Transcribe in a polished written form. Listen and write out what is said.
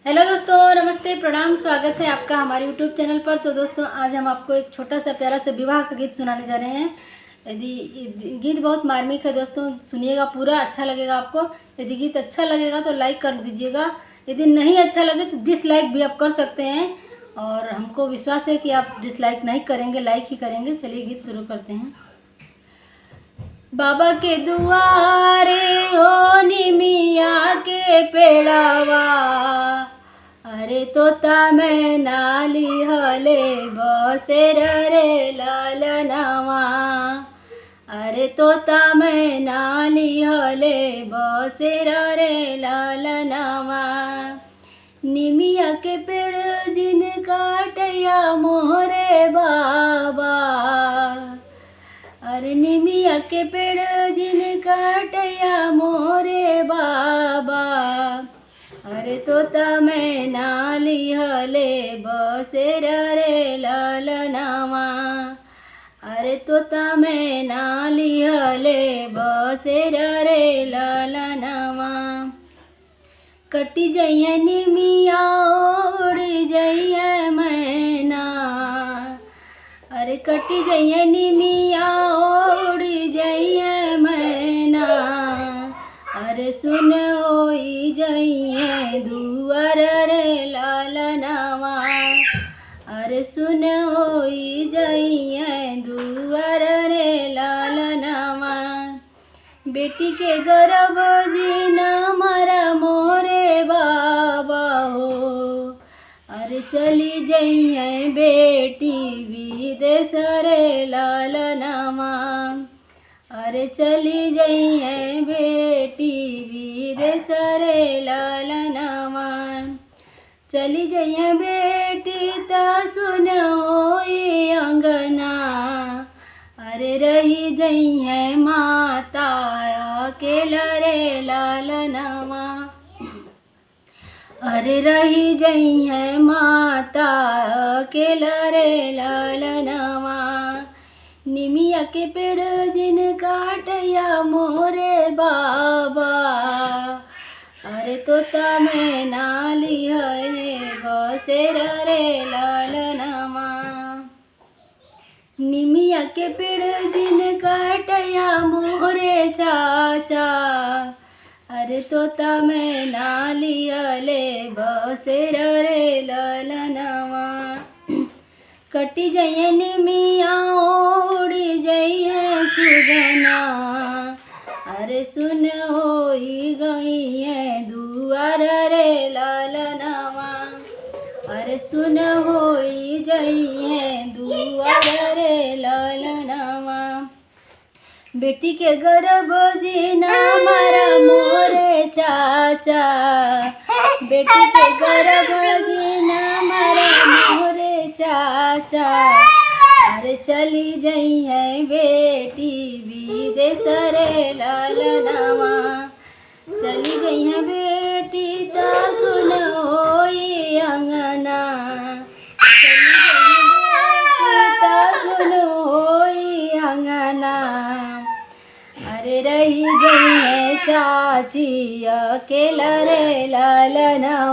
Hello दोस्तों, नमस्ते, प्रणाम, स्वागत है आपका हमारे यूट्यूब चैनल पर। तो दोस्तों, आज हम आपको एक छोटा सा प्यारा सा विवाह का गीत सुनाने जा रहे हैं। यदि गीत बहुत मार्मिक है दोस्तों, सुनिएगा, पूरा अच्छा लगेगा आपको। यदि गीत अच्छा लगेगा तो लाइक कर दीजिएगा, यदि नहीं अच्छा लगे तो डिसलाइक भी आप कर सकते हैं। और हमको विश्वास है कि आप डिसलाइक नहीं करेंगे, लाइक ही करेंगे। चलिए गीत शुरू करते हैं। बाबा के दुआरे हो निमिया के पेड़ावा, अरे तोता मैं नाली हले बसेर रे लालनावा। अरे तोता मैं नाली हले बसेर रे लालनावा। निमिया के पेड़ जिन काटया मोहरे बाबा, अरे निमिया के पेड़ जिन काटया मोरे बाबा। अरे तोता मैं नाली हले बसेर रे लालनावा। अरे तोता मैं नाली हले बसेर रे लालनावा। कटी जइए निमिया उड़ी जइए मैना, अरे कटी जइए निमिया उड़ी जइए मैना। अरे सुन होई जइए दुआर रे लालनावा। अरे सुन होई जइए दुआर रे लालनावा। बेटी के गर्भ जीना मरा मोरे बाबा हो, अरे चली जइए बेटी विदेश रे लालनावा। अरे चली जइए बेटी विदेश रे लालनावा। चली जइए बेटी ता सुन होई अंगना। अरे रही जइए माता अकेला रे लालनावा। अरे रही जइए माता अकेला रे लालनावा। निमिया के पेड़ जिन काटया मोरे बाबा, अरे तोता मैं नाली हले बसेर रे लालनावा। निमिया के पेड़ जिन काटया मोरे चाचा, अरे तोता मैं नाली हले बसेर रे लालनावा। कटी जइए निमिया उड़ी जइए सुगना, अरे सुन होई गइए दुआर रे लालनावा। अरे सुन होई जइए दुआर रे लालनावा। बेटी के गर्भ जीना मरा मोरे चाचा, बेटी के गर्भ जीना मरा मोरे चाचा। अरे चली जइए बेटी विदेश रे लालनावा। चली जइए बेटी ता सुन होई अंगना। चली जइए बेटी ता सुन होई अंगना। अरे रही जइए चाची अकेला रे लालनावा।